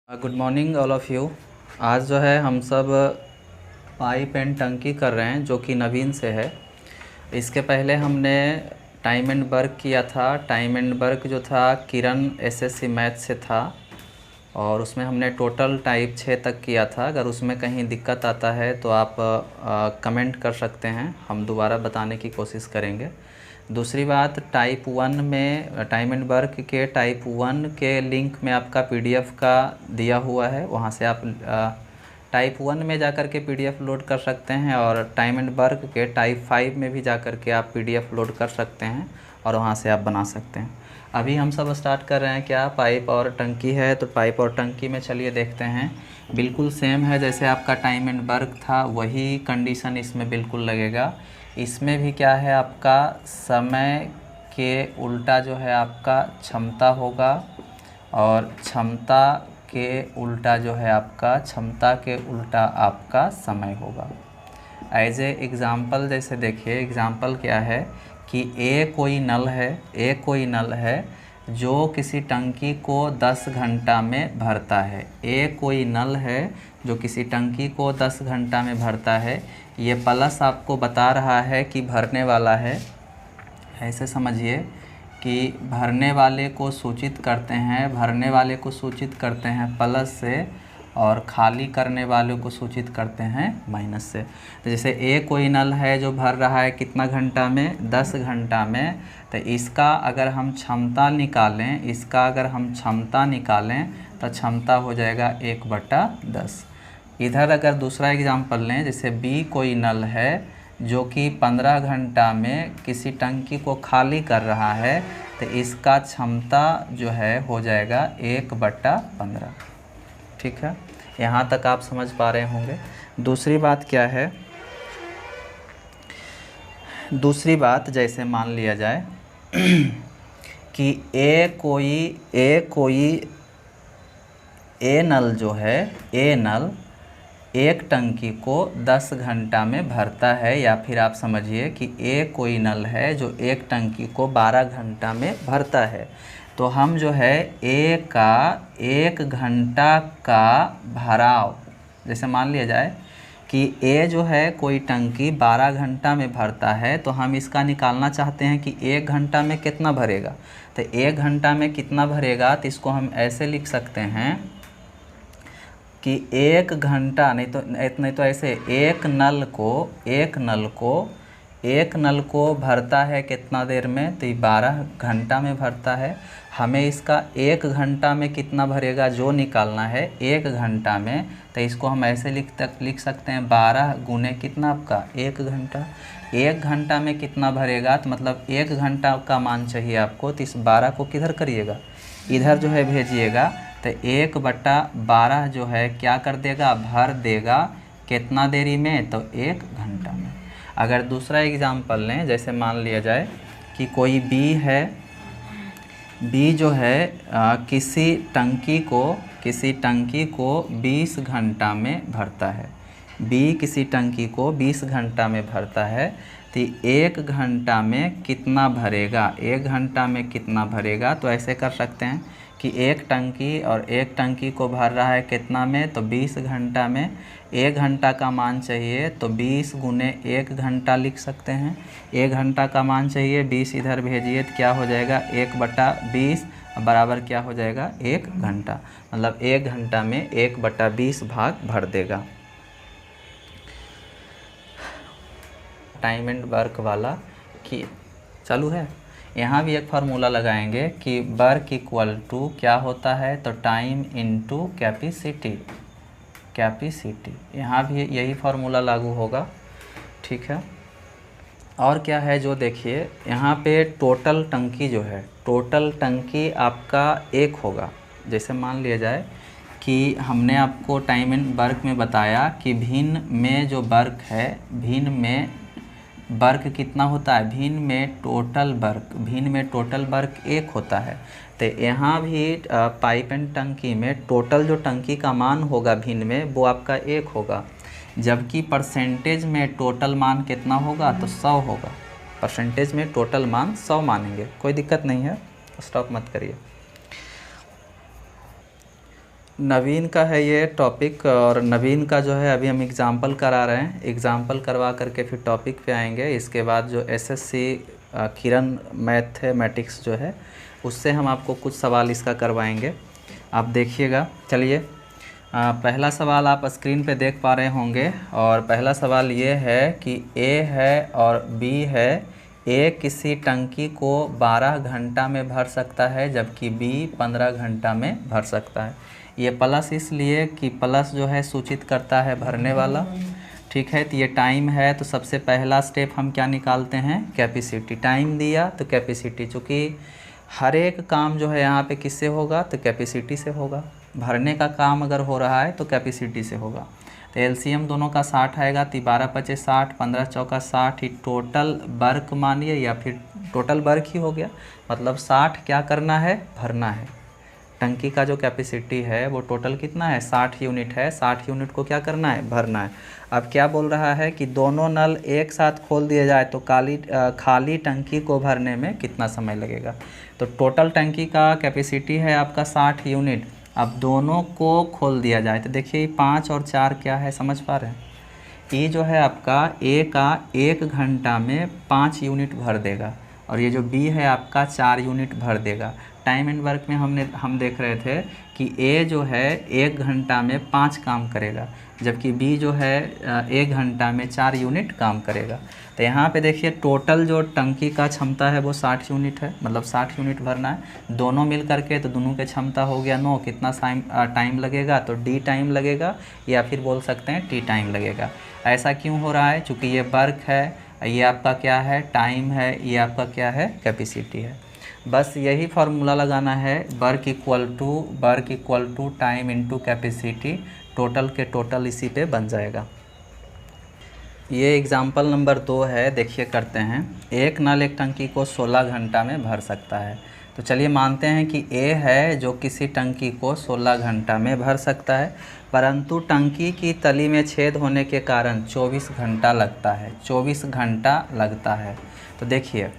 Good morning all of you. आज जो है हम सब पाइप एंड टंकी कर रहे हैं जो कि नवीन से है। इसके पहले हमने टाइम एंड वर्क किया था। टाइम एंड वर्क जो था किरण एसएससी मैथ से था और उसमें हमने टोटल टाइप 6 तक किया था। अगर उसमें कहीं दिक्कत आता है तो आप कमेंट कर सकते हैं, हम दोबारा बताने की कोशिश करेंगे। दूसरी बात, टाइप 1 में टाइम एंड वर्क के टाइप 1 के लिंक में आपका पीडीएफ का दिया हुआ है, वहाँ से आप टाइप 1 में जाकर के पीडीएफ लोड कर सकते हैं और टाइम एंड वर्क के टाइप 5 में भी जाकर के आप पीडीएफ लोड कर सकते हैं और वहाँ से आप बना सकते हैं। अभी हम सब स्टार्ट कर रहे हैं, क्या पाइप और टंकी है, तो पाइप और टंकी में चलिए देखते हैं। बिल्कुल सेम है जैसे आपका टाइम एंड वर्क था, वही कंडीशन इसमें बिल्कुल लगेगा। इसमें भी क्या है, आपका समय के उल्टा जो है आपका क्षमता होगा और क्षमता के उल्टा जो है आपका क्षमता के उल्टा आपका समय होगा। एज ए एग्ज़ाम्पल जैसे देखिए, एग्ज़ाम्पल क्या है कि ए कोई नल है जो किसी टंकी को 10 घंटा में भरता है। ए कोई नल है जो किसी टंकी को 10 घंटा में भरता है। ये प्लस आपको बता रहा है कि भरने वाला है। ऐसे समझिए कि भरने वाले को सूचित करते हैं प्लस से और खाली करने वालों को सूचित करते हैं माइनस से। तो जैसे ए कोई नल है जो भर रहा है कितना घंटा में, 10 घंटा में, तो इसका अगर हम क्षमता निकालें तो क्षमता हो जाएगा 1/10। इधर अगर दूसरा एग्जांपल लें, जैसे बी कोई नल है जो कि 15 घंटा में किसी टंकी को खाली कर रहा है, तो इसका क्षमता जो है हो जाएगा 1/15। ठीक है, यहाँ तक आप समझ पा रहे होंगे। दूसरी बात क्या है, दूसरी बात जैसे मान लिया जाए कि ए नल जो है, ए नल एक टंकी को 10 घंटा में भरता है, या फिर आप समझिए कि ए कोई नल है जो एक टंकी को 12 घंटा में भरता है। तो हम जो है ए का 1 घंटा का भराव, जैसे मान लिया जाए कि ए जो है कोई टंकी 12 घंटा में भरता है, तो हम इसका निकालना चाहते हैं कि 1 घंटा में कितना भरेगा। तो 1 घंटा में कितना भरेगा, तो इसको हम ऐसे लिख सकते हैं कि 1 घंटा नहीं तो ऐसे एक नल को भरता है कितना देर में, तो 12 घंटा में भरता है। हमें इसका 1 घंटा में कितना भरेगा जो निकालना है 1 घंटा में, तो इसको हम ऐसे लिख सकते हैं 12 गुने कितना आपका 1 घंटा। 1 घंटा में कितना भरेगा, तो मतलब 1 घंटा का मान चाहिए आपको, तो इस 12 को किधर करिएगा, इधर जो है भेजिएगा। तो 1/12 जो है क्या कर देगा, भर देगा कितना देरी में, तो 1 घंटा में। अगर दूसरा एग्जांपल लें, जैसे मान लिया जाए कि कोई बी है, बी जो है किसी टंकी को 20 घंटा में भरता है। बी किसी टंकी को 20 घंटा में भरता है, तो 1 घंटा में कितना भरेगा, 1 घंटा में कितना भरेगा, तो ऐसे कर सकते हैं कि एक टंकी को भर रहा है कितना में, तो 20 घंटा में। 1 घंटा का मान चाहिए तो 20 गुने 1 घंटा लिख सकते हैं। 1 घंटा का मान चाहिए, 20 इधर भेजिए तो क्या हो जाएगा 1/20 बराबर क्या हो जाएगा 1 घंटा। मतलब 1 घंटा में 1/20 भाग भर देगा। टाइम एंड वर्क वाला कि चालू है, यहाँ भी एक फार्मूला लगाएंगे कि वर्क इक्वल टू क्या होता है, तो टाइम इनटू कैपेसिटी। यहाँ भी यही फार्मूला लागू होगा। ठीक है, और क्या है जो देखिए यहाँ पे टोटल टंकी जो है, टोटल टंकी आपका 1 होगा। जैसे मान लिया जाए कि हमने आपको टाइम एंड वर्क में बताया कि भिन्न में जो वर्क है, भिन्न में वर्क कितना होता है, भिन्न में टोटल वर्क 1 होता है। तो यहाँ भी पाइप एंड टंकी में टोटल जो टंकी का मान होगा भिन्न में, वो आपका 1 होगा, जबकि परसेंटेज में टोटल मान कितना होगा, तो 100 होगा। परसेंटेज में टोटल मान 100 मानेंगे, कोई दिक्कत नहीं है, स्टॉप मत करिए। नवीन का है ये टॉपिक, और नवीन का जो है अभी हम एग्ज़ाम्पल करा रहे हैं। एग्ज़ाम्पल करवा करके फिर टॉपिक पे आएंगे। इसके बाद जो एसएससी किरण मैथमेटिक्स जो है उससे हम आपको कुछ सवाल इसका करवाएंगे, आप देखिएगा। चलिए, पहला सवाल आप स्क्रीन पे देख पा रहे होंगे, और पहला सवाल ये है कि ए है और बी है। ए किसी टंकी को 12 घंटा में भर सकता है जबकि बी 15 घंटा में भर सकता है। ये प्लस इसलिए कि प्लस जो है सूचित करता है भरने वाला, ठीक है। तो ये टाइम है, तो सबसे पहला स्टेप हम क्या निकालते हैं, कैपेसिटी। टाइम दिया तो कैपेसिटी, चूँकि हर एक काम जो है यहाँ पे किससे होगा, तो कैपेसिटी से होगा। भरने का काम अगर हो रहा है तो कैपेसिटी से होगा। तो एलसीएम दोनों का 60 आएगा, तो 12 पचे 60, 15 चौका 60 ही टोटल वर्क मानिए, या फिर टोटल वर्क ही हो गया। मतलब 60 क्या करना है, भरना है। टंकी का जो कैपेसिटी है वो टोटल कितना है, 60 यूनिट है। 60 यूनिट को क्या करना है, भरना है। अब क्या बोल रहा है कि दोनों नल एक साथ खोल दिए जाए तो खाली टंकी को भरने में कितना समय लगेगा। तो टोटल टंकी का कैपेसिटी है आपका 60 यूनिट। अब दोनों को खोल दिया जाए तो देखिए 5 और 4 क्या है, समझ पा रहे हैं। ये जो है आपका ए का 1 घंटा में 5 यूनिट भर देगा, और ये जो बी है आपका 4 यूनिट भर देगा। टाइम एंड वर्क में हम देख रहे थे कि ए जो है 1 घंटा में 5 काम करेगा, जबकि बी जो है 1 घंटा में 4 यूनिट काम करेगा। तो यहाँ पे देखिए टोटल जो टंकी का क्षमता है वो 60 यूनिट है, मतलब 60 यूनिट भरना है। दोनों मिल करके तो दोनों के क्षमता हो गया 9। कितना टाइम लगेगा, तो डी टाइम लगेगा, या फिर बोल सकते हैं टी टाइम लगेगा। ऐसा क्यों हो रहा है, चूँकि ये वर्क है, ये आपका क्या है, टाइम है, ये आपका क्या है, कैपेसिटी है। बस यही फार्मूला लगाना है, work equal to time into capacity. Total के टोटल इसी पे बन जाएगा। ये एग्ज़ाम्पल नंबर 2 है, देखिए करते हैं। एक नल एक टंकी को 16 घंटा में भर सकता है। तो चलिए मानते हैं कि ए है जो किसी टंकी को 16 घंटा में भर सकता है, परंतु टंकी की तली में छेद होने के कारण 24 घंटा लगता है। 24 घंटा लगता है। तो देखिए,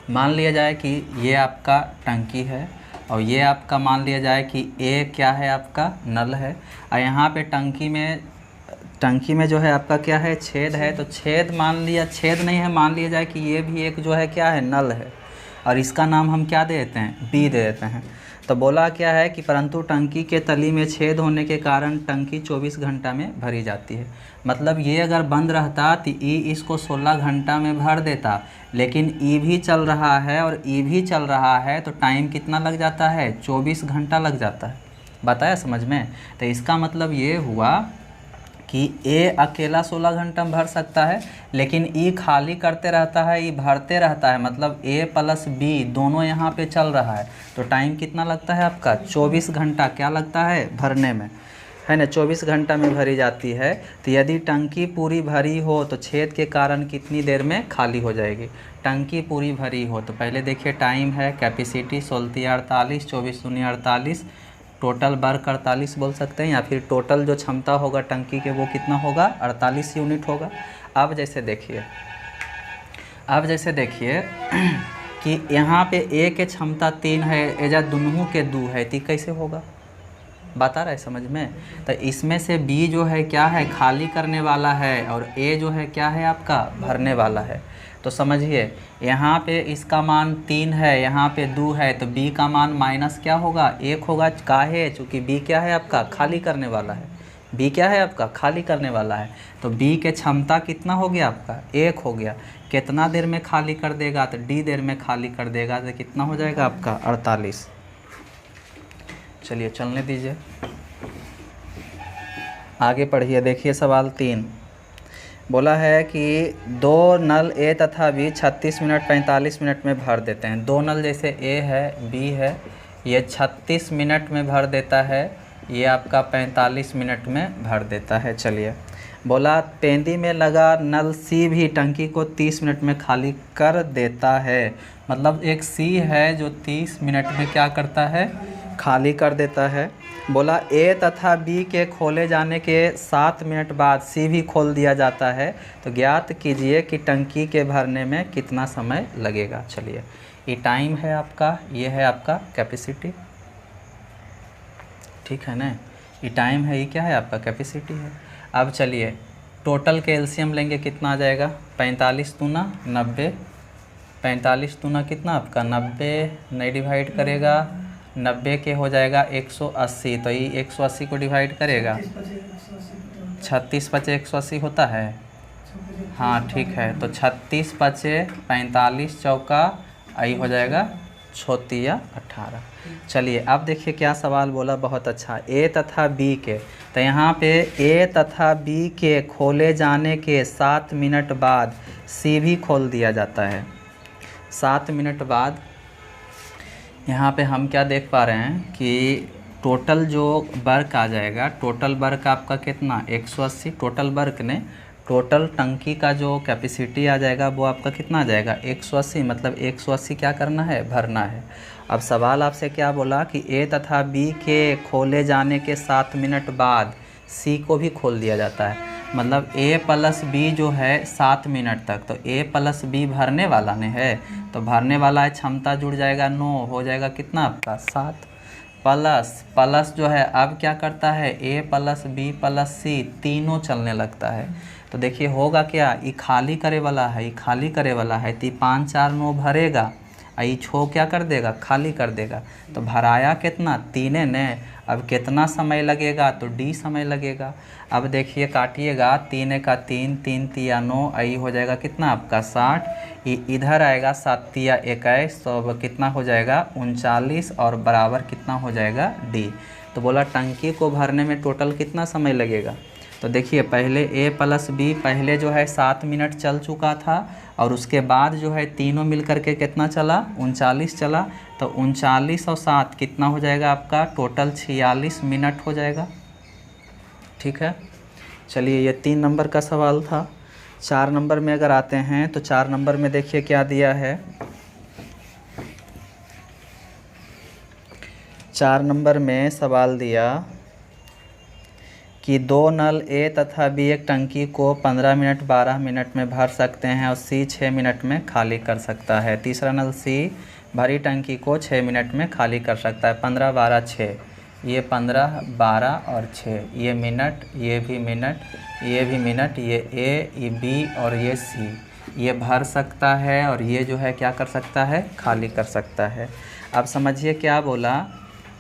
मान लिया जाए कि ये आपका टंकी है, और ये आपका मान लिया जाए कि ए क्या है, आपका नल है। और यहाँ पे टंकी में जो है आपका क्या है, छेद है। तो छेद छेद नहीं है, मान लिया जाए कि ये भी एक जो है क्या है, नल है, और इसका नाम हम क्या दे देते हैं, बी दे देते हैं। तो बोला क्या है कि परंतु टंकी के तली में छेद होने के कारण टंकी 24 घंटा में भरी जाती है। मतलब ये अगर बंद रहता तो ई इसको 16 घंटा में भर देता, लेकिन ई भी चल रहा है और ई भी चल रहा है, तो टाइम कितना लग जाता है, 24 घंटा लग जाता है। बताया समझ में। तो इसका मतलब ये हुआ कि ए अकेला 16 घंटा में भर सकता है, लेकिन ई खाली करते रहता है, ई भरते रहता है। मतलब ए प्लस बी दोनों यहाँ पे चल रहा है, तो टाइम कितना लगता है आपका, 24 घंटा क्या लगता है भरने में, है ना। 24 घंटा में भरी जाती है। तो यदि टंकी पूरी भरी हो तो छेद के कारण कितनी देर में खाली हो जाएगी। टंकी पूरी भरी हो तो पहले देखिए टाइम है, कैपेसिटी 16 48, 24 दूनी 48, टोटल वर्क 48 बोल सकते हैं, या फिर टोटल जो क्षमता होगा टंकी के वो कितना होगा, 48 यूनिट होगा। अब जैसे देखिए कि यहाँ पे ए के क्षमता 3 है, एजा दोनों के 2 है, तो कैसे होगा, बता रहा है समझ में। तो इसमें से बी जो है क्या है, खाली करने वाला है, और ए जो है क्या है आपका, भरने वाला है। तो समझिए यहाँ पे इसका मान 3 है, यहाँ पे 2 है, तो बी का मान माइनस क्या होगा, 1 होगा। काहे, चूँकि बी क्या है आपका, खाली करने वाला है। बी क्या है आपका, खाली करने वाला है। तो बी के क्षमता कितना हो गया आपका, 1 हो गया। कितना देर में खाली कर देगा, तो डी देर में खाली कर देगा, तो कितना हो जाएगा आपका, 48। चलिए चलने दीजिए, आगे पढ़िए। देखिए सवाल 3 बोला है कि 2 नल ए तथा बी 36 मिनट 45 मिनट में भर देते हैं। 2 नल जैसे ए है, बी है, ये 36 मिनट में भर देता है, ये आपका 45 मिनट में भर देता है। चलिए, बोला पेंदी में लगा नल सी भी टंकी को 30 मिनट में खाली कर देता है। मतलब एक सी है जो 30 मिनट में क्या करता है, खाली कर देता है। बोला ए तथा बी के खोले जाने के 7 मिनट बाद सी भी खोल दिया जाता है, तो ज्ञात कीजिए कि टंकी के भरने में कितना समय लगेगा। चलिए, ये टाइम है आपका, ये है आपका कैपेसिटी। ठीक है ना। ये टाइम है, ये क्या है आपका कैपेसिटी है। अब चलिए टोटल के एलसीएम लेंगे, कितना आ जाएगा 45 दूना 90, 45 दूना कितना आपका 90, नहीं डिवाइड करेगा 90 के हो जाएगा 180, तो ये 180 को डिवाइड करेगा 36 पचे 180 होता है। हाँ ठीक है, तो 36 पचे 45 चौका आई हो जाएगा 18। चलिए अब देखिए क्या सवाल बोला, बहुत अच्छा। ए तथा बी के, तो यहाँ पे ए तथा बी के खोले जाने के 7 मिनट बाद सी भी खोल दिया जाता है। 7 मिनट बाद यहाँ पे हम क्या देख पा रहे हैं कि टोटल जो वर्क आ जाएगा, टोटल वर्क आपका कितना 180, टोटल वर्क ने टोटल टंकी का जो कैपेसिटी आ जाएगा वो आपका कितना आ जाएगा 180, मतलब 180 क्या करना है, भरना है। अब सवाल आपसे क्या बोला कि ए तथा बी के खोले जाने के 7 मिनट बाद सी को भी खोल दिया जाता है, मतलब ए प्लस बी जो है 7 मिनट तक, तो ए प्लस बी भरने वाला ने है, तो भरने वाला है, क्षमता जुड़ जाएगा 9, हो जाएगा कितना आपका 7, प्लस जो है अब क्या करता है ए प्लस बी प्लस सी तीनों चलने लगता है। तो देखिए होगा क्या, ये खाली करे वाला है, ये खाली करे वाला है, तो 5 4 9 भरेगा, ये छो क्या कर देगा, खाली कर देगा। तो भराया कितना 3 ने, अब कितना समय लगेगा, तो डी समय लगेगा। अब देखिए काटिएगा, 3 का 3, 3 तिया 9, आई हो जाएगा कितना आपका 60, ये इधर आएगा 7 तिया 21, तो अब कितना हो जाएगा 39, और बराबर कितना हो जाएगा डी। तो बोला टंकी को भरने में टोटल कितना समय लगेगा। तो देखिए पहले ए प्लस बी पहले जो है 7 मिनट चल चुका था, और उसके बाद जो है तीनों मिल करके कितना चला 39 चला, तो 39 और 7 कितना हो जाएगा आपका टोटल 46 मिनट हो जाएगा। ठीक है, चलिए ये 3 नंबर का सवाल था। 4 नंबर में अगर आते हैं तो 4 नंबर में देखिए क्या दिया है। 4 नंबर में सवाल दिया कि 2 नल ए तथा बी एक टंकी को 15 मिनट 12 मिनट में भर सकते हैं और सी 6 मिनट में खाली कर सकता है। तीसरा नल सी भरी टंकी को 6 मिनट में खाली कर सकता है। 15 12 6, ये 15 12 और 6, ये मिनट, ये भी मिनट, ये भी मिनट, ये ए, ये बी और ये सी, ये भर सकता है और ये जो है क्या कर सकता है, खाली कर सकता है। अब समझिए क्या बोला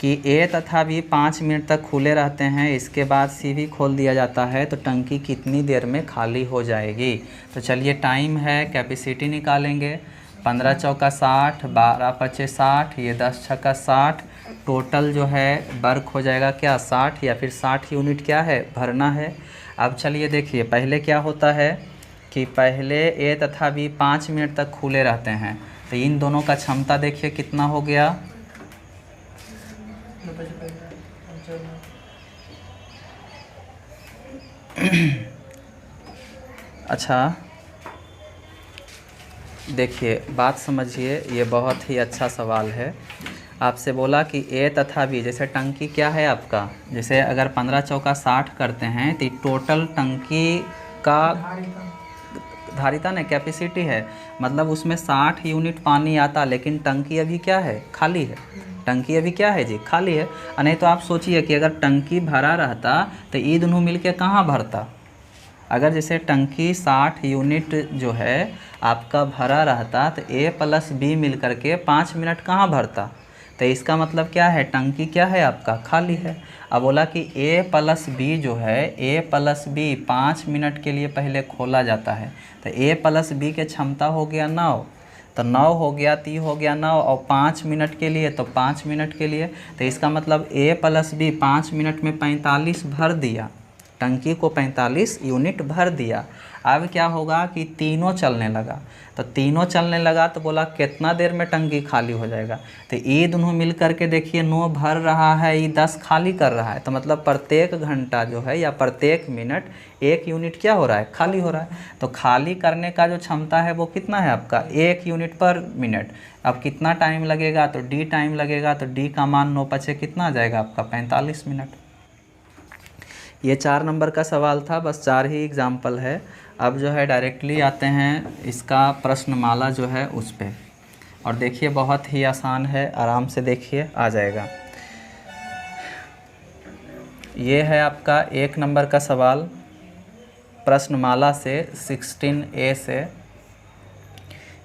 कि ए तथा बी 5 मिनट तक खुले रहते हैं, इसके बाद सी भी खोल दिया जाता है, तो टंकी कितनी देर में खाली हो जाएगी। तो चलिए टाइम है, कैपेसिटी निकालेंगे। 15 चौका 60, 12 पचे 60, ये 10 छक्का 60, टोटल जो है वर्क हो जाएगा क्या 60, या फिर 60 यूनिट क्या है भरना है। अब चलिए देखिए पहले क्या होता है कि पहले ए तथा बी 5 मिनट तक खुले रहते हैं, तो इन दोनों का क्षमता देखिए कितना हो गया, अच्छा देखिए बात समझिए, ये बहुत ही अच्छा सवाल है। आपसे बोला कि ए तथा बी, जैसे टंकी क्या है आपका, जैसे अगर 15 चौका 60 करते हैं तो टोटल टंकी का धारिता ने कैपेसिटी है, मतलब उसमें 60 यूनिट पानी आता, लेकिन टंकी अभी क्या है, खाली है। टंकी अभी क्या है जी, खाली है। नहीं तो आप सोचिए कि अगर टंकी भरा रहता तो ये दोनों मिलके कहाँ भरता। अगर जैसे टंकी 60 यूनिट जो है आपका भरा रहता, तो ए प्लस बी मिल करके 5 मिनट कहाँ भरता, तो इसका मतलब क्या है, टंकी क्या है आपका, खाली है। अब बोला कि ए प्लस बी जो है, ए प्लस बी 5 मिनट के लिए पहले खोला जाता है, तो ए प्लस बी के क्षमता हो गया 9, तो 9 हो गया, 3 हो गया 9, और 5 मिनट के लिए तो 5 मिनट के लिए, तो इसका मतलब ए प्लस बी 5 मिनट में 45 भर दिया, टंकी को 45 यूनिट भर दिया। अब क्या होगा कि तीनों चलने लगा, तो तीनों चलने लगा तो बोला कितना देर में टंकी खाली हो जाएगा, तो ये दोनों मिल करके देखिए 9 भर रहा है, ये 10 खाली कर रहा है, तो मतलब प्रत्येक घंटा जो है या प्रत्येक मिनट 1 यूनिट क्या हो रहा है, खाली हो रहा है। तो खाली करने का जो क्षमता है वो कितना है आपका 1 यूनिट पर मिनट। अब कितना टाइम लगेगा, तो डी टाइम लगेगा, तो डी का मान 9 पचे कितना आ जाएगा आपका 45 मिनट। ये 4 नंबर का सवाल था, बस 4 ही एग्जाम्पल है। अब जो है डायरेक्टली आते हैं इसका प्रश्नमाला जो है उस पे, और देखिए बहुत ही आसान है, आराम से देखिए आ जाएगा। ये है आपका 1 नंबर का सवाल प्रश्नमाला से 16A से।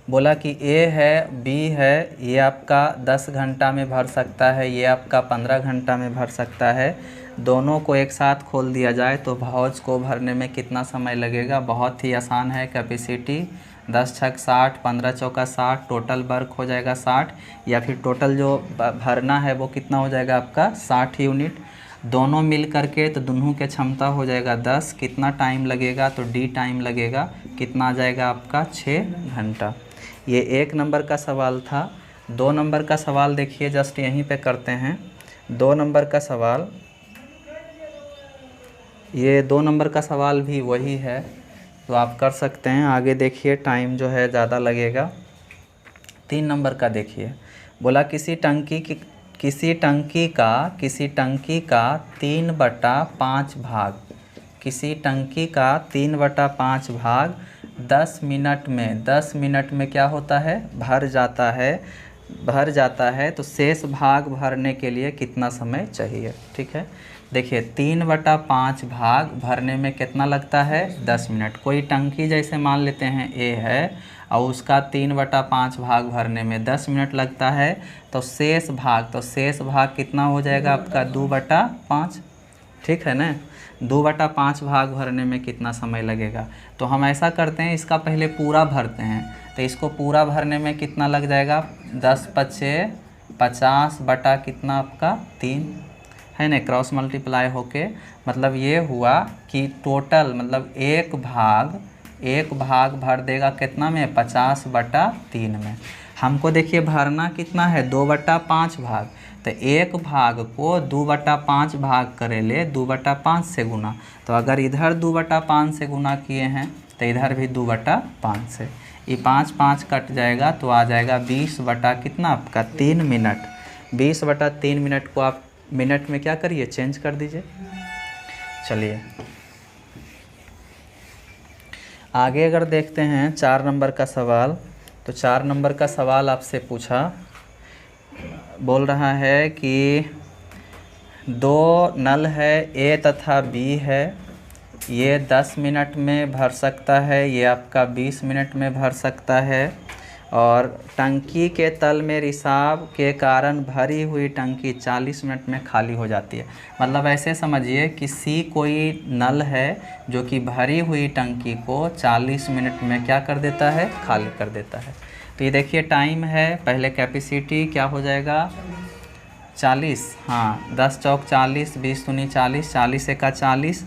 बोला कि ए है, बी है, ये आपका 10 घंटा में भर सकता है, ये आपका 15 घंटा में भर सकता है। दोनों को एक साथ खोल दिया जाए तो हौज को भरने में कितना समय लगेगा। बहुत ही आसान है। कैपेसिटी 10 छक 60, 15 चौका 60, टोटल वर्क हो जाएगा 60, या फिर टोटल जो भरना है वो कितना हो जाएगा आपका 60 यूनिट। दोनों मिल करके तो दोनों के क्षमता हो जाएगा 10। कितना टाइम लगेगा, तो डी टाइम लगेगा। कितना आ जाएगा आपका 6 घंटा। ये 1 नंबर का सवाल था। 2 नंबर का सवाल देखिए, जस्ट यहीं पे करते हैं। 2 नंबर का सवाल, ये 2 नंबर का सवाल भी वही है, तो आप कर सकते हैं। आगे देखिए, टाइम जो है ज़्यादा लगेगा। 3 नंबर का देखिए, बोला किसी टंकी का 3/5 भाग, किसी टंकी का 3/5 भाग 10 मिनट में, 10 मिनट में क्या होता है, भर जाता है। तो शेष भाग भरने के लिए कितना समय चाहिए। ठीक है, देखिए 3/5 भाग भरने में कितना लगता है, 10 मिनट। कोई टंकी जैसे मान लेते हैं ए है और उसका 3/5 भाग भरने में 10 मिनट लगता है, तो शेष भाग कितना हो जाएगा आपका 2/5। ठीक है ना, 2/5 भाग भरने में कितना समय लगेगा। तो हम ऐसा करते हैं, इसका पहले पूरा भरते हैं। तो इसको पूरा भरने में कितना लग जाएगा, 10×5 = 50 बटा कितना आपका 3 है ना, क्रॉस मल्टीप्लाई होके मतलब ये हुआ कि टोटल मतलब एक भाग भर देगा कितना में, 50/3 में। हमको देखिए भरना कितना है, 2/5 भाग। तो एक भाग को 2/5 भाग करे ले 2/5 से गुना। तो अगर इधर 2/5 से गुना किए हैं तो इधर भी 2/5 से, ये 5 कट जाएगा तो आ जाएगा 20 बटा कितना आपका 3 मिनट। 20/3 मिनट को आप मिनट में क्या करिए, चेंज कर दीजिए। चलिए आगे अगर देखते हैं 4 नंबर का सवाल, तो 4 नंबर का सवाल आपसे पूछा, बोल रहा है कि 2 नल है, ए तथा बी है। ये 10 मिनट में भर सकता है, ये आपका 20 मिनट में भर सकता है। और टंकी के तल में रिसाव के कारण भरी हुई टंकी 40 मिनट में खाली हो जाती है। मतलब ऐसे समझिए कि सी कोई नल है जो कि भरी हुई टंकी को 40 मिनट में क्या कर देता है, खाली कर देता है। तो ये देखिए टाइम है, पहले कैपेसिटी क्या हो जाएगा 40, हाँ 10 चौक 40, 20 दूनी 40, 40 एका 40,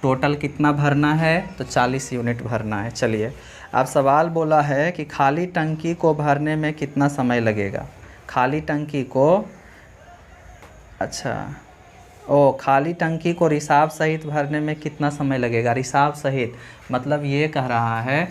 टोटल कितना भरना है, तो 40 यूनिट भरना है। चलिए अब सवाल बोला है कि खाली टंकी को भरने में कितना समय लगेगा। खाली टंकी को, अच्छा खाली टंकी को रिसाव सहित भरने में कितना समय लगेगा। रिसाव सहित मतलब ये कह रहा है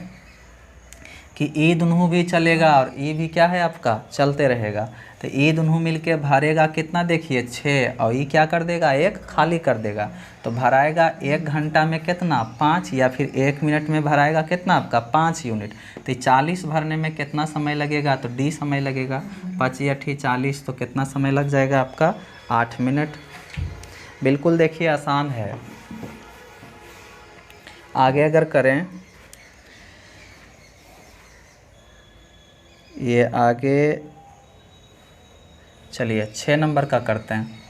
कि ई दोनों भी चलेगा और ई भी क्या है आपका चलते रहेगा। तो ई दोनों मिलके भरेगा कितना, देखिए 6, और ई क्या कर देगा 1 खाली कर देगा। तो भराएगा 1 घंटा में कितना 5, या फिर 1 मिनट में भराएगा कितना आपका 5 यूनिट। तो 40 भरने में कितना समय लगेगा, तो डी समय लगेगा। 5 × 8 = 40, तो कितना समय लग जाएगा आपका 8 मिनट। बिल्कुल देखिए आसान है। आगे अगर करें, ये आगे चलिए 6 नंबर का करते हैं।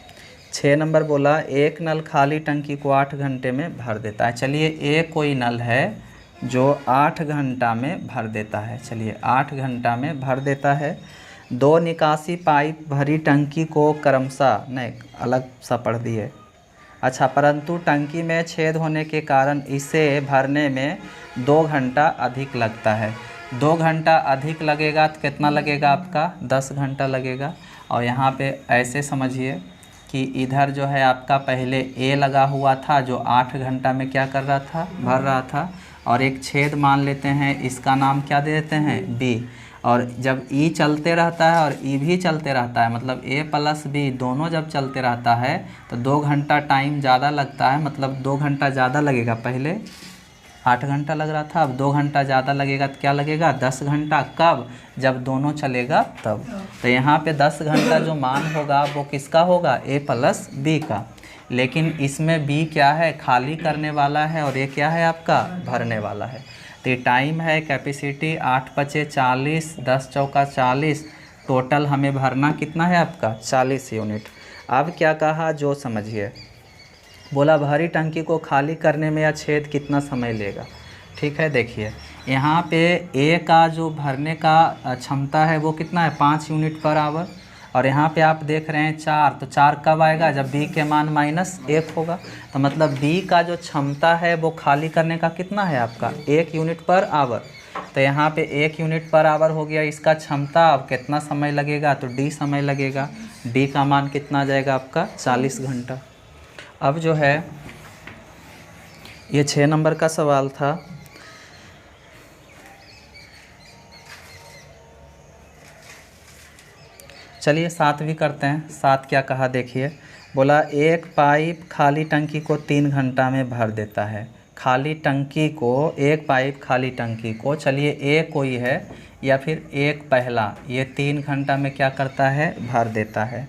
6 नंबर बोला एक नल खाली टंकी को 8 घंटे में भर देता है। चलिए एक कोई नल है जो 8 घंटा में भर देता है। चलिए 8 घंटा में भर देता है। 2 निकासी पाइप भरी टंकी को क्रमशः, नहीं अलग सा पढ़ दिए, अच्छा, परंतु टंकी में छेद होने के कारण इसे भरने में 2 घंटा अधिक लगता है। 2 घंटा अधिक लगेगा तो कितना लगेगा आपका 10 घंटा लगेगा। और यहाँ पे ऐसे समझिए कि इधर जो है आपका पहले ए लगा हुआ था जो 8 घंटा में क्या कर रहा था, भर रहा था। और एक छेद मान लेते हैं, इसका नाम क्या दे देते हैं बी। और जब ई चलते रहता है और ई भी चलते रहता है, मतलब ए प्लस बी दोनों जब चलते रहता है तो 2 घंटा टाइम ज़्यादा लगता है, मतलब 2 घंटा ज़्यादा लगेगा। पहले 8 घंटा लग रहा था, अब 2 घंटा ज़्यादा लगेगा तो क्या लगेगा 10 घंटा। कब, जब दोनों चलेगा तब। तो यहाँ पे 10 घंटा जो मान होगा वो किसका होगा, ए प्लस बी का। लेकिन इसमें बी क्या है, खाली करने वाला है, और ये क्या है आपका, भरने वाला है। तो ये टाइम है, कैपेसिटी 8 × 40, 10 × 40, टोटल हमें भरना कितना है आपका 40 यूनिट। अब क्या कहा जो समझिए, बोला भरी टंकी को खाली करने में या छेद कितना समय लेगा। ठीक है, देखिए यहाँ पे ए का जो भरने का क्षमता है वो कितना है, 5 यूनिट पर आवर, और यहाँ पे आप देख रहे हैं 4, तो 4 कब आएगा, जब बी के मान -1 होगा। तो मतलब बी का जो क्षमता है वो खाली करने का कितना है आपका 1 यूनिट पर आवर। तो यहाँ पे 1 यूनिट पर आवर हो गया इसका क्षमता। अब कितना समय लगेगा, तो डी समय लगेगा। डी का मान कितना आ जाएगा आपका 40 घंटा। अब जो है ये 6 नंबर का सवाल था। चलिए 7 भी करते हैं। 7 क्या कहा देखिए, बोला एक पाइप खाली टंकी को 3 घंटा में भर देता है। खाली टंकी को, एक पाइप खाली टंकी को, चलिए ए कोई है या फिर एक पहला, ये 3 घंटा में क्या करता है, भर देता है।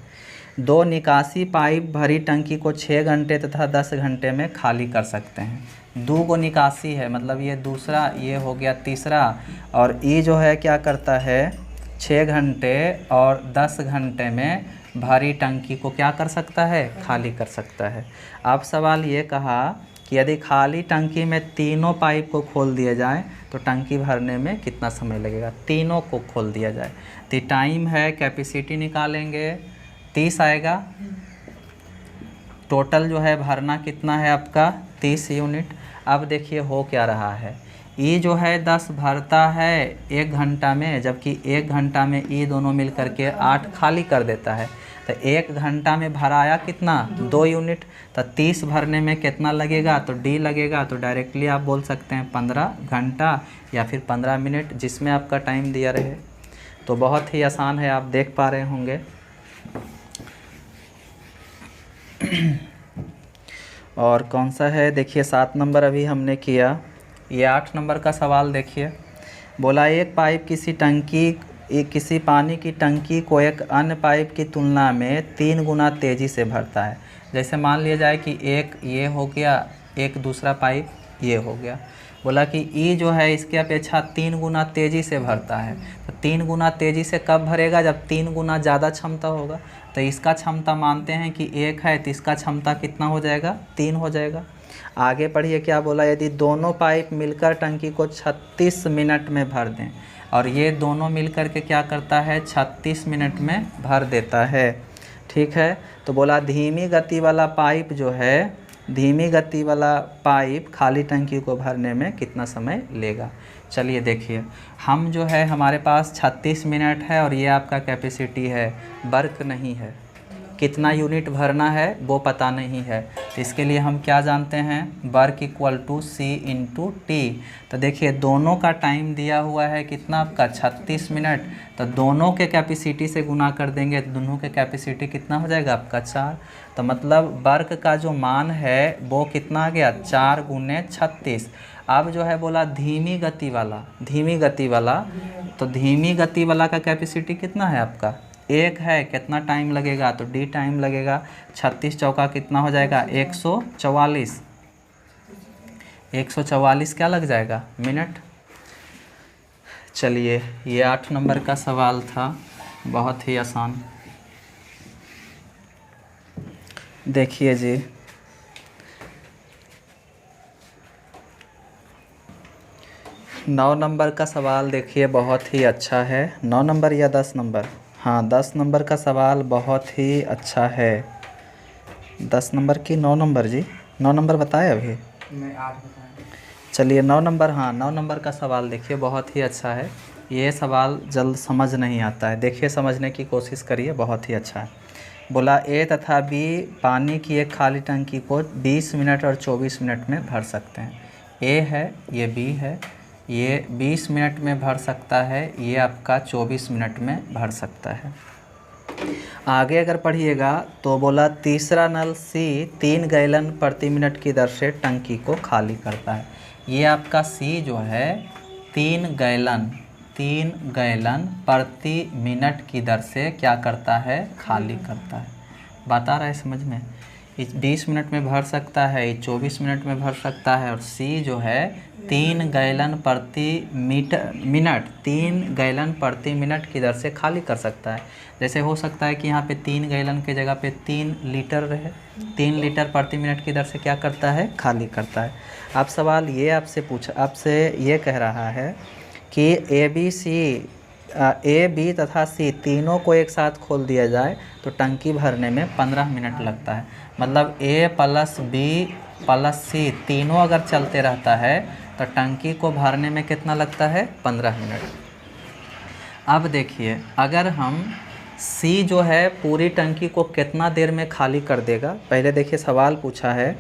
2 निकासी पाइप भरी टंकी को 6 घंटे तथा 10 घंटे में खाली कर सकते हैं। 2 को निकासी है, मतलब ये दूसरा, ये हो गया तीसरा, और ई जो है क्या करता है 6 घंटे और 10 घंटे में भारी टंकी को क्या कर सकता है, खाली कर सकता है। अब सवाल ये कहा कि यदि खाली टंकी में तीनों पाइप को खोल दिया जाए तो टंकी भरने में कितना समय लगेगा। तीनों को खोल दिया जाए तो टाइम है, कैपेसिटी निकालेंगे 30 आएगा। टोटल जो है भरना कितना है आपका 30 यूनिट। अब देखिए हो क्या रहा है, ई जो है 10 भरता है 1 घंटा में, जबकि 1 घंटा में ई दोनों मिल करके 8 खाली कर देता है। तो 1 घंटा में भराया कितना 2 यूनिट। तो 30 भरने में कितना लगेगा, तो डी लगेगा। तो डायरेक्टली आप बोल सकते हैं 15 घंटा या फिर 15 मिनट, जिसमें आपका टाइम दिया रहे। तो बहुत ही आसान है, आप देख पा रहे होंगे। और कौन सा है देखिए, 7 नंबर अभी हमने किया। ये 8 नंबर का सवाल देखिए, बोला एक पाइप किसी पानी की टंकी को एक अन्य पाइप की तुलना में 3 गुना तेज़ी से भरता है। जैसे मान लिया जाए कि एक ये हो गया, एक दूसरा पाइप ये हो गया। बोला कि ई जो है इसके अपेक्षा 3 गुना तेज़ी से भरता है। तो 3 गुना तेज़ी से कब भरेगा, जब 3 गुना ज़्यादा क्षमता होगा। तो इसका क्षमता मानते हैं कि 1 है, तो इसका क्षमता कितना हो जाएगा 3 हो जाएगा। आगे पढ़िए क्या बोला, यदि दोनों पाइप मिलकर टंकी को 36 मिनट में भर दें, और ये दोनों मिलकर के क्या करता है 36 मिनट में भर देता है। ठीक है, तो बोला धीमी गति वाला पाइप जो है, धीमी गति वाला पाइप खाली टंकी को भरने में कितना समय लेगा। चलिए देखिए, हम जो है हमारे पास 36 मिनट है और ये आपका कैपेसिटी है, वर्क नहीं है, कितना यूनिट भरना है वो पता नहीं है। तो इसके लिए हम क्या जानते हैं, work equal to C into T. तो देखिए दोनों का टाइम दिया हुआ है कितना आपका 36 मिनट, तो दोनों के कैपेसिटी से गुना कर देंगे, तो दोनों के कैपेसिटी कितना हो जाएगा आपका 4। तो मतलब वर्क का जो मान है वो कितना आ गया 4 × 36। अब जो है बोला धीमी गति वाला, धीमी गति वाला, तो धीमी गति वाला का कैपेसिटी कितना है आपका 1 है, कितना टाइम लगेगा, तो डी टाइम लगेगा। 36 चौका कितना हो जाएगा 144, 144 क्या लग जाएगा मिनट। चलिए ये 8 नंबर का सवाल था, बहुत ही आसान। देखिए जी, नौ नंबर का सवाल देखिए, बहुत ही अच्छा है। 9 नंबर या 10 नंबर, हाँ 10 नंबर का सवाल बहुत ही अच्छा है। 10 नंबर की 9 नंबर जी, 9 नंबर बताए अभी, मैं 8 बताया। चलिए 9 नंबर, हाँ 9 नंबर का सवाल देखिए, बहुत ही अच्छा है। ये सवाल जल्द समझ नहीं आता है, देखिए समझने की कोशिश करिए, बहुत ही अच्छा है। बोला ए तथा बी पानी की एक खाली टंकी को 20 मिनट और 24 मिनट में भर सकते हैं। ए है, ये बी है, ये 20 मिनट में भर सकता है, ये आपका 24 मिनट में भर सकता है। आगे अगर पढ़िएगा तो बोला तीसरा नल सी 3 गैलन प्रति मिनट की दर से टंकी को खाली करता है। ये आपका सी जो है 3 गैलन प्रति मिनट की दर से क्या करता है, खाली करता है। बता रहा है समझ में। 20 मिनट में भर सकता है, ये 24 मिनट में भर सकता है। और सी जो है 3 गैलन प्रति मिनट 3 गैलन प्रति मिनट की दर से खाली कर सकता है। जैसे हो सकता है कि यहाँ पे 3 गैलन के जगह पे 3 लीटर रहे, 3 लीटर प्रति मिनट की दर से क्या करता है, खाली करता है। अब सवाल ये आपसे ये कह रहा है कि ए बी तथा सी तीनों को एक साथ खोल दिया जाए तो टंकी भरने में 15 मिनट लगता है। मतलब ए प्लस बी प्लस सी तीनों अगर चलते रहता है तो टंकी को भरने में कितना लगता है, 15 मिनट। अब देखिए, अगर हम सी जो है पूरी टंकी को कितना देर में खाली कर देगा। पहले देखिए सवाल पूछा है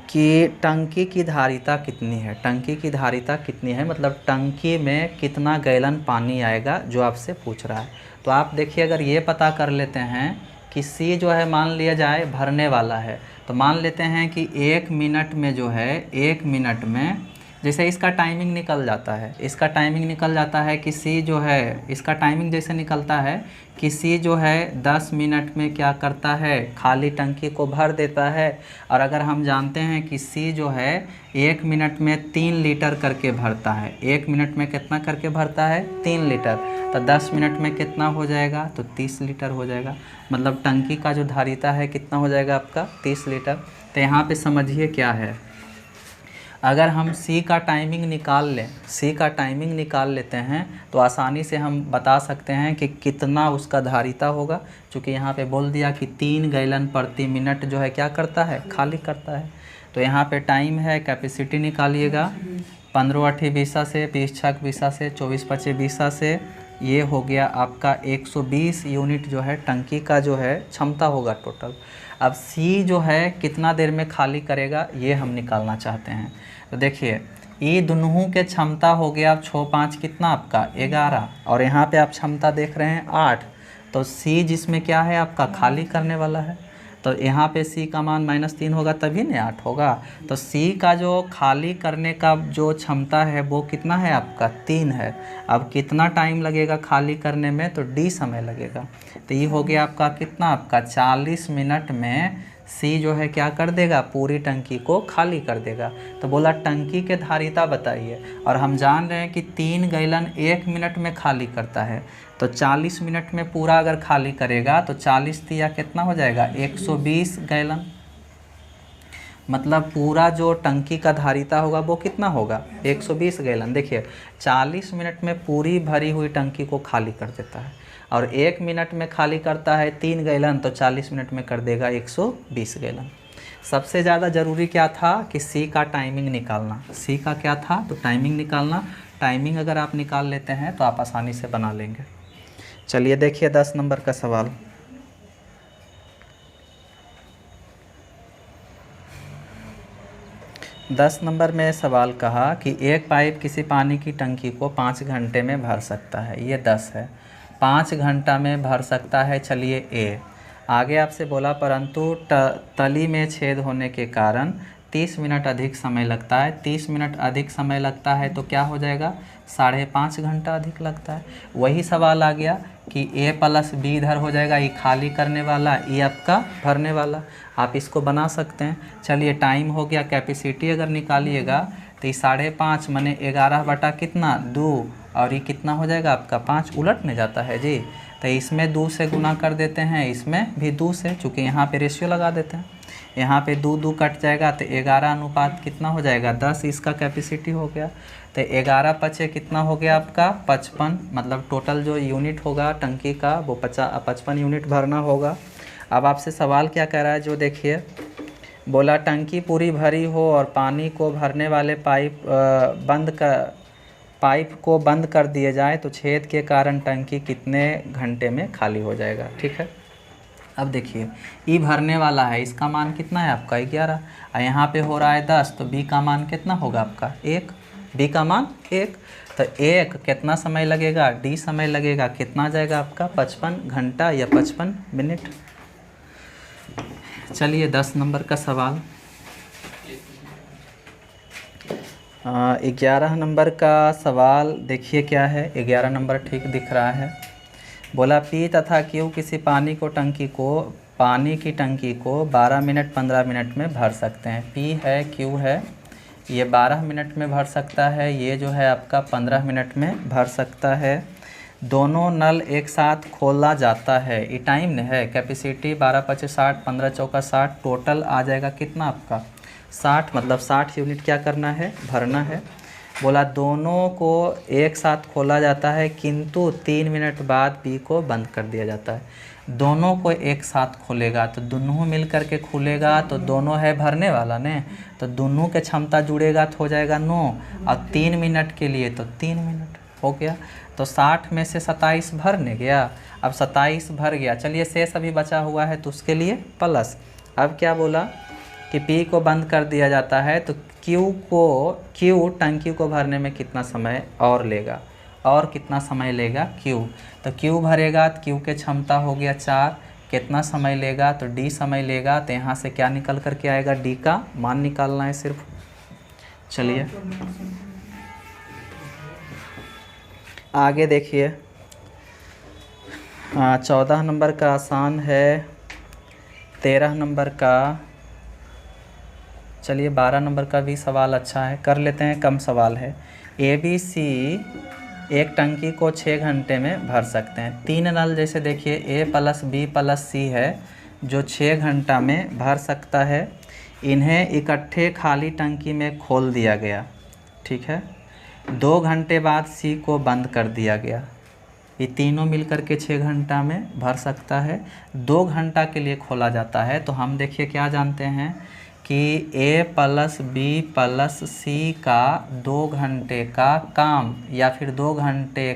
कि टंकी की धारिता कितनी है, टंकी की धारिता कितनी है, मतलब टंकी में कितना गैलन पानी आएगा, जो आपसे पूछ रहा है। तो आप देखिए, अगर ये पता कर लेते हैं कि सी जो है मान लिया जाए भरने वाला है, तो मान लेते हैं कि 1 मिनट में जो है 1 मिनट में जैसे इसका टाइमिंग निकल जाता है, इसका टाइमिंग निकल जाता है कि सी जो है, इसका टाइमिंग जैसे निकलता है कि सी जो है 10 मिनट में क्या करता है, खाली टंकी को भर देता है। और अगर हम जानते हैं कि सी जो है 1 मिनट में 3 लीटर करके भरता है, 1 मिनट में कितना करके भरता है, 3 लीटर, तो 10 मिनट में कितना हो जाएगा, तो 30 लीटर हो जाएगा। मतलब टंकी का जो धारिता है कितना हो जाएगा आपका, 30 लीटर। तो यहाँ पे समझिए क्या है, अगर हम सी का टाइमिंग निकाल लें, सी का टाइमिंग निकाल लेते हैं तो आसानी से हम बता सकते हैं कि कितना उसका धारिता होगा। क्योंकि यहाँ पे बोल दिया कि 3 गैलन प्रति मिनट जो है क्या करता है, खाली करता है। तो यहाँ पे टाइम है, कैपेसिटी निकालिएगा 15 8 20 से, 20 6 20 से, 24 25 20 से, ये हो गया आपका 120 यूनिट जो है टंकी का जो है क्षमता होगा टोटल। अब सी जो है कितना देर में खाली करेगा, ये हम निकालना चाहते हैं। तो देखिए, ये दोनों के क्षमता हो गया 6 5 कितना आपका 11, और यहाँ पे आप क्षमता देख रहे हैं 8। तो सी जिसमें क्या है आपका खाली करने वाला है, तो यहाँ पे सी का मान -3 होगा तभी न 8 होगा। तो सी का जो खाली करने का जो क्षमता है वो कितना है आपका, 3 है। अब कितना टाइम लगेगा खाली करने में, तो डी समय लगेगा। तो ये हो गया आपका कितना, आपका 40 मिनट में सी जो है क्या कर देगा, पूरी टंकी को खाली कर देगा। तो बोला टंकी के धारिता बताइए, और हम जान रहे हैं कि 3 गैलन 1 मिनट में खाली करता है। तो 40 मिनट में पूरा अगर खाली करेगा तो 40 तिया कितना हो जाएगा, 120 गैलन। मतलब पूरा जो टंकी का धारिता होगा वो कितना होगा, 120 गैलन। देखिए 40 मिनट में पूरी भरी हुई टंकी को खाली कर देता है, और 1 मिनट में खाली करता है 3 गैलन, तो 40 मिनट में कर देगा 120 गैलन। सबसे ज़्यादा ज़रूरी क्या था कि सी का टाइमिंग निकालना। सी का क्या था, तो टाइमिंग निकालना। टाइमिंग अगर आप निकाल लेते हैं तो आप आसानी से बना लेंगे। चलिए देखिए 10 नंबर का सवाल। दस नंबर में सवाल कहा कि एक पाइप किसी पानी की टंकी को 5 घंटे में भर सकता है। ये 10 है, 5 घंटा में भर सकता है। चलिए ए आगे आपसे बोला, परंतु तली में छेद होने के कारण 30 मिनट अधिक समय लगता है। 30 मिनट अधिक समय लगता है तो क्या हो जाएगा, 5.5 घंटा अधिक लगता है। वही सवाल आ गया कि ए प्लस बी इधर हो जाएगा, ये खाली करने वाला, ये आपका भरने वाला। आप इसको बना सकते हैं। चलिए टाइम हो गया, कैपेसिटी अगर निकालिएगा तो ये 5.5 माने 11 बटा कितना 2, और ये कितना हो जाएगा आपका 5, उलटने जाता है जी। तो इसमें 2 से गुना कर देते हैं, इसमें भी 2 से, चूँकि यहाँ पे रेशियो लगा देते हैं। यहाँ पे 2 कट जाएगा तो 11 अनुपात कितना हो जाएगा 10, इसका कैपेसिटी हो गया। तो 11 पचे कितना हो गया आपका 55, मतलब टोटल जो यूनिट होगा टंकी का वो 55 यूनिट भरना होगा। अब आपसे सवाल क्या कह रहा है, जो देखिए बोला टंकी पूरी भरी हो और पानी को भरने वाले पाइप को बंद कर दिए जाए तो छेद के कारण टंकी कितने घंटे में खाली हो जाएगा। ठीक है, अब देखिए ई भरने वाला है, इसका मान कितना है आपका 11, और यहाँ पे हो रहा है 10, तो बी का मान कितना होगा आपका 1, बी का मान 1। तो 1 कितना समय लगेगा, डी समय लगेगा, कितना जाएगा आपका 55 घंटा या 55 मिनट। चलिए 10 नंबर का सवाल। 11 नंबर का सवाल देखिए क्या है, 11 नंबर ठीक दिख रहा है। बोला पी तथा क्यू किसी पानी को टंकी को पानी की टंकी को 12 मिनट 15 मिनट में भर सकते हैं। P है, Q है, ये 12 मिनट में भर सकता है, ये जो है आपका 15 मिनट में भर सकता है। दोनों नल एक साथ खोला जाता है। ये टाइम है, कैपेसिटी 12 25 60, 15 चौका 60, टोटल आ जाएगा कितना आपका 60, मतलब 60 यूनिट क्या करना है, भरना है। बोला दोनों को एक साथ खोला जाता है किंतु 3 मिनट बाद पी को बंद कर दिया जाता है। दोनों को एक साथ खोलेगा तो दोनों मिल कर के खुलेगा, तो दोनों है भरने वाला ने, तो दोनों के क्षमता जुड़ेगा तो हो जाएगा 9, और 3 मिनट के लिए तो 3 मिनट हो गया। तो 60 में से 27 भरने गया, अब 27 भर गया, चलिए शेष अभी बचा हुआ है तो उसके लिए प्लस। अब क्या बोला कि P को बंद कर दिया जाता है तो Q टंकी को भरने में कितना समय और लेगा, और कितना समय लेगा Q, तो Q भरेगा तो Q के क्षमता हो गया 4, कितना समय लेगा तो D समय लेगा। तो यहाँ से क्या निकल कर के आएगा, D का मान निकालना है सिर्फ। चलिए आगे देखिए, 14 नंबर का आसान है, 13 नंबर का, चलिए 12 नंबर का भी सवाल अच्छा है, कर लेते हैं, कम सवाल है। ABC एक टंकी को 6 घंटे में भर सकते हैं। 3 नल जैसे देखिए A plus B plus C है जो 6 घंटा में भर सकता है। इन्हें इकट्ठे खाली टंकी में खोल दिया गया, ठीक है। 2 घंटे बाद C को बंद कर दिया गया। ये तीनों मिलकर के 6 घंटा में भर सकता है। 2 घंटा के लिए खोला जाता है, तो हम देखिए क्या जानते हैं कि A plus B plus C का 2 घंटे का काम, या फिर 2 घंटे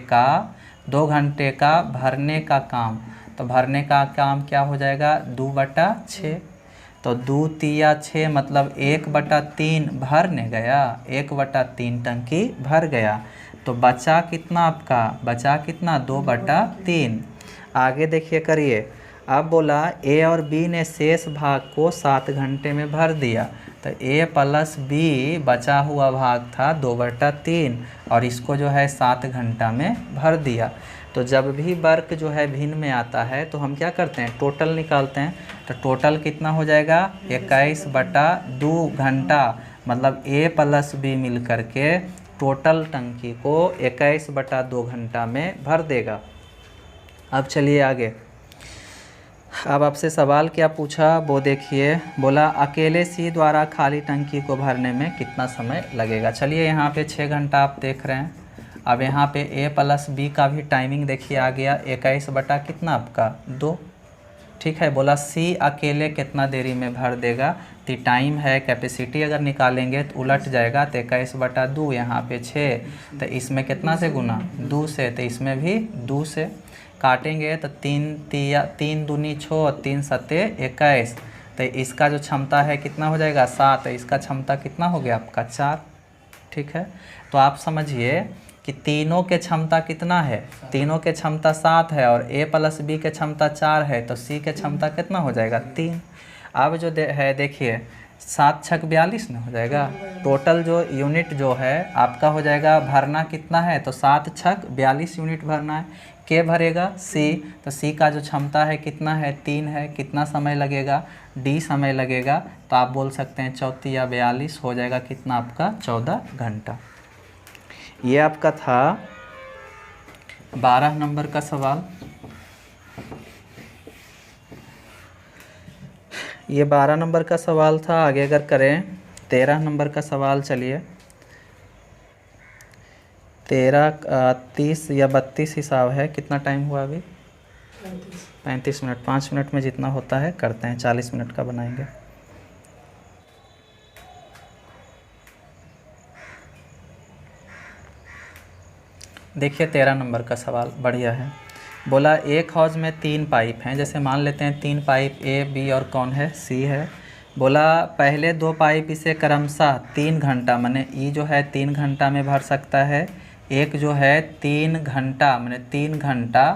का भरने का काम, तो भरने का काम क्या हो जाएगा 2/6, तो 2 तिया 6 मतलब 1/3 भरने गया, 1/3 टंकी भर गया। तो बचा कितना आपका, बचा कितना 2/3। आगे देखिए करिए, अब बोला A और B ने शेष भाग को 7 घंटे में भर दिया, तो A प्लस B बचा हुआ भाग था 2/3 और इसको जो है 7 घंटा में भर दिया। तो जब भी वर्क जो है भिन्न में आता है तो हम क्या करते हैं, टोटल निकालते हैं। तो टोटल कितना हो जाएगा 21/2 घंटा, मतलब A प्लस B मिल कर के टोटल टंकी को 21/2 घंटा में भर देगा। अब चलिए आगे, अब आपसे सवाल क्या पूछा वो देखिए। बोला अकेले C द्वारा खाली टंकी को भरने में कितना समय लगेगा। चलिए यहाँ पे 6 घंटा आप देख रहे हैं। अब यहाँ पे A प्लस B का भी टाइमिंग देखिए आ गया 21 कितना आपका 2, ठीक है। बोला C अकेले कितना देरी में भर देगा, तो टाइम है, कैपेसिटी अगर निकालेंगे तो उलट जाएगा, तो 21/2 यहाँ पे 6, तो इसमें कितना से गुना 2 से, तो इसमें भी 2 से काटेंगे तो 3 दूनी 6, 3 सत्ते 21, तो इसका जो क्षमता है कितना हो जाएगा 7, इसका क्षमता कितना हो गया आपका 4, ठीक है। तो आप समझिए कि तीनों के क्षमता कितना है, तीनों के क्षमता 7 है और A प्लस B के क्षमता 4 है, तो C के क्षमता कितना हो जाएगा 3। अब जो है देखिए 7 छक 42 ना हो जाएगा, टोटल जो यूनिट जो है आपका हो जाएगा, भरना कितना है तो 7 छक 42 यूनिट भरना है। के भरेगा C, तो C का जो क्षमता है कितना है 3 है, कितना समय लगेगा D समय लगेगा, तो आप बोल सकते हैं 34 या 42 हो जाएगा कितना आपका 14 घंटा। ये आपका था 12 नंबर का सवाल। ये 12 नंबर का सवाल था। आगे अगर करें 13 नंबर का सवाल, चलिए 13 30 या 32 हिसाब है, कितना टाइम हुआ अभी 35 मिनट, 5 मिनट में जितना होता है करते हैं, 40 मिनट का बनाएंगे। देखिए 13 नंबर का सवाल बढ़िया है। बोला एक हौज में 3 पाइप हैं, जैसे मान लेते हैं 3 पाइप A B और कौन है C है। बोला पहले 2 पाइप इसे क्रमशः 3 घंटा माने E जो है 3 घंटा में भर सकता है, एक जो है 3 घंटा माने 3 घंटा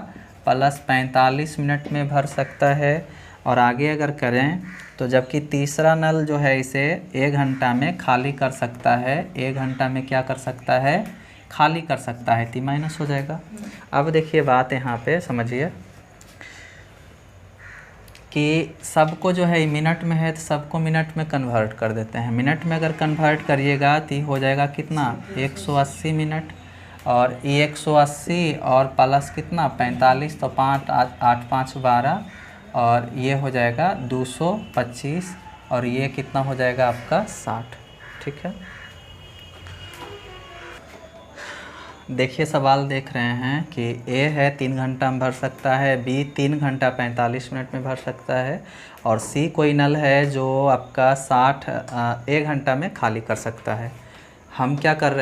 प्लस 45 मिनट में भर सकता है। और आगे अगर करें तो जबकि तीसरा नल जो है इसे 1 घंटा में खाली कर सकता है, 1 घंटा में क्या कर सकता है खाली कर सकता है, टी माइनस हो जाएगा। अब देखिए बात यहाँ पे समझिए, कि सबको जो है मिनट में है तो सबको मिनट में कन्वर्ट कर देते हैं। मिनट में अगर कन्वर्ट करिएगा तो ये हो जाएगा कितना 180 मिनट, और ये 180 और प्लस कितना 45, तो 5 8 5 12, और ये हो जाएगा 225, और ये कितना हो जाएगा आपका 60। ठीक है, देखिए सवाल देख रहे हैं कि ए है 3 घंटा में भर सकता है, बी 3 घंटा 45 मिनट में भर सकता है, और सी कोई नल है जो आपका 1 घंटा में खाली कर सकता है। हम क्या कर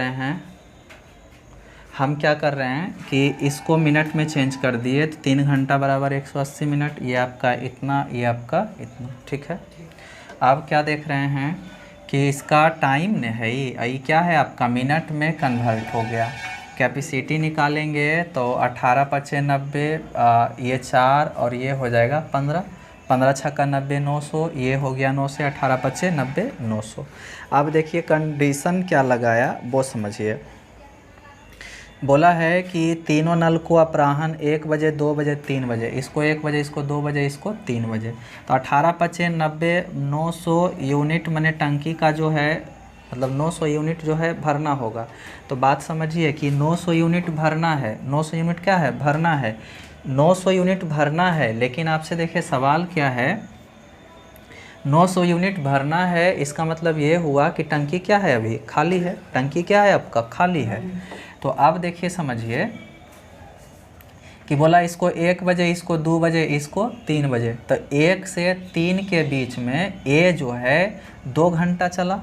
रहे हैं कि इसको मिनट में चेंज कर दिए, तो 3 घंटा बराबर 180 मिनट, ये आपका इतना, ये आपका इतना। ठीक है, अब क्या देख रहे हैं कि इसका टाइम ने है ये क्या है आपका मिनट में कन्वर्ट हो गया। कैपेसिटी निकालेंगे तो 18 पचे 90, ये 4 और ये हो जाएगा 15, 15 छक्का 90 900, ये हो गया 9 से 18 पचे 90 900। अब देखिए कंडीशन क्या लगाया वो समझिए। बोला है कि तीनों नल को अपराह्न 1 बजे 2 बजे 3 बजे, इसको 1 बजे, इसको 2 बजे, इसको 3 बजे, तो 18 पचे 90 900 यूनिट मैंने टंकी का जो है मतलब 900 यूनिट जो है भरना होगा। तो बात समझिए कि 900 यूनिट भरना है, 900 यूनिट क्या है भरना है, 900 यूनिट भरना है। लेकिन आपसे देखिए सवाल क्या है, 900 यूनिट भरना है, इसका मतलब ये हुआ कि टंकी क्या है अभी खाली है, टंकी क्या है आपका खाली है। तो अब देखिए समझिए कि बोला इसको 1 बजे, इसको 2 बजे, इसको 3 बजे, तो 1 से 3 के बीच में ए जो है 2 घंटा चला,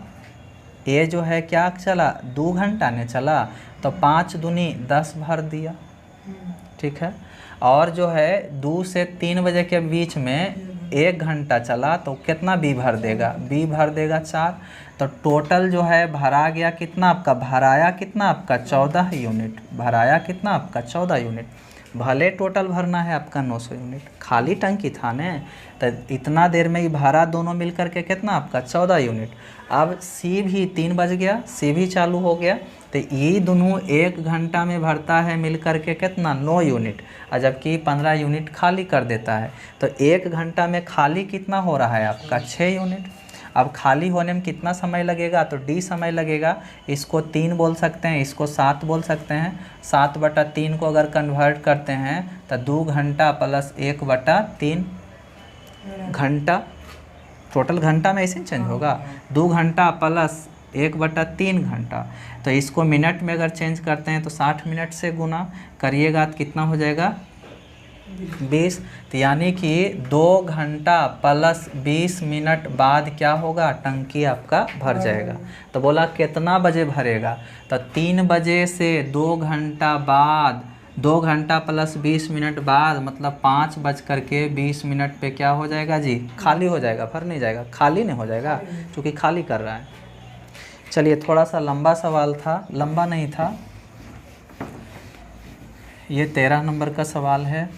ए जो है क्या चला 2 घंटा ने चला, तो 5 दूनी 10 भर दिया। ठीक है, और जो है 2 से 3 बजे के बीच में 1 घंटा चला, तो कितना बी भर देगा, बी भर देगा 4। तो टोटल जो है भरा गया कितना आपका, भराया कितना आपका 14 यूनिट, भराया कितना आपका 14 यूनिट। भले टोटल भरना है आपका 900 यूनिट, खाली टंकी था ने, तो इतना देर में ही भरा दोनों मिल करके कितना आपका 14 यूनिट। अब सी भी 3 बज गया, सी भी चालू हो गया, तो ये दोनों 1 घंटा में भरता है मिल करके कितना 9 यूनिट, और जबकि 15 यूनिट खाली कर देता है। तो 1 घंटा में खाली कितना हो रहा है आपका 6 यूनिट। अब खाली होने में कितना समय लगेगा, तो डी समय लगेगा। इसको 3 बोल सकते हैं, इसको 7 बोल सकते हैं। 7/3 को अगर कन्वर्ट करते हैं तो 2 घंटा प्लस 1/3 घंटा, टोटल घंटा में ऐसे चेंज होगा, 2 घंटा प्लस 1/3 घंटा। तो इसको मिनट में अगर चेंज करते हैं तो 60 मिनट से गुना करिएगा तो कितना हो जाएगा 20। तो यानी कि 2 घंटा प्लस 20 मिनट बाद क्या होगा, टंकी आपका भर जाएगा। तो बोला कितना बजे भरेगा, तो 3 बजे से 2 घंटा बाद, 2 घंटा प्लस 20 मिनट बाद, मतलब 5:20 पे क्या हो जाएगा जी, खाली हो जाएगा, भर नहीं जाएगा, खाली नहीं हो जाएगा क्योंकि खाली कर रहा है। चलिए थोड़ा सा लंबा सवाल था, लंबा नहीं था, ये 13 नंबर का सवाल है।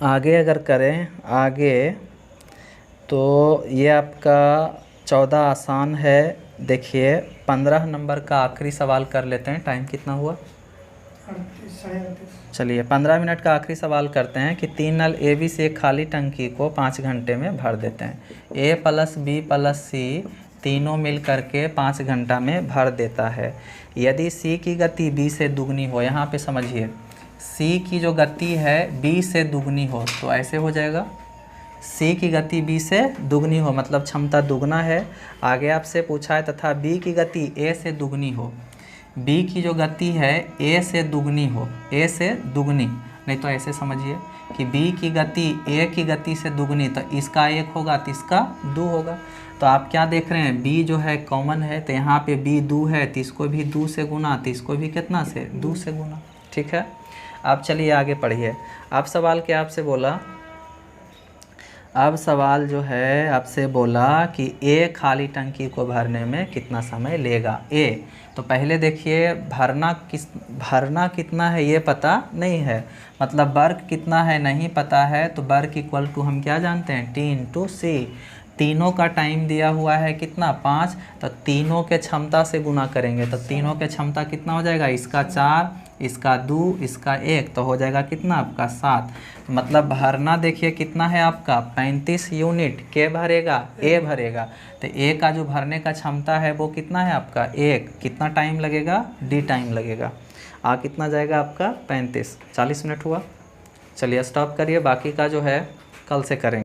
आगे अगर करें आगे तो ये आपका 14 आसान है। देखिए 15 नंबर का आखिरी सवाल कर लेते हैं, टाइम कितना हुआ, चलिए 15 मिनट का आखिरी सवाल करते हैं कि 3 नल ए बी से खाली टंकी को 5 घंटे में भर देते हैं। ए प्लस बी प्लस सी तीनों मिल करके 5 घंटा में भर देता है। यदि सी की गति बी से दुगनी हो, यहाँ पे समझिए सी की जो गति है बी से दुगनी हो, तो ऐसे हो जाएगा सी की गति बी से दुगनी हो, मतलब क्षमता दुगना है। आगे आपसे पूछा है तथा बी की गति ए से दुगनी हो, बी की जो गति है ए से दुगनी हो, ए से दुगनी, नहीं तो ऐसे समझिए कि बी की गति ए की गति से दुगनी, तो इसका 1 होगा तो इसका 2 होगा। तो आप क्या देख रहे हैं, बी जो है कॉमन है, तो यहाँ पे बी 2 है तो इसको भी 2 से गुना, तो इसको भी कितना से 2 से गुना। ठीक है, अब चलिए आगे पढ़िए। अब सवाल क्या आपसे बोला, अब सवाल जो है आपसे बोला कि ए खाली टंकी को भरने में कितना समय लेगा। ए तो पहले देखिए भरना कितना है ये पता नहीं है, मतलब वर्क कितना है नहीं पता है, तो वर्क इक्वल टू हम क्या जानते हैं T × C। तीनों का टाइम दिया हुआ है कितना 5, तो तीनों के क्षमता से गुना करेंगे, तो तीनों के क्षमता कितना हो जाएगा, इसका 4 इसका 2, इसका 1, तो हो जाएगा कितना आपका 7। मतलब भरना देखिए कितना है आपका 35 यूनिट। के भरेगा? ए भरेगा। तो ए का जो भरने का क्षमता है वो कितना है आपका 1। कितना टाइम लगेगा? डी टाइम लगेगा। कितना जाएगा आपका 35। 40 मिनट हुआ। चलिए स्टॉप करिए, बाकी का जो है कल से करेंगे।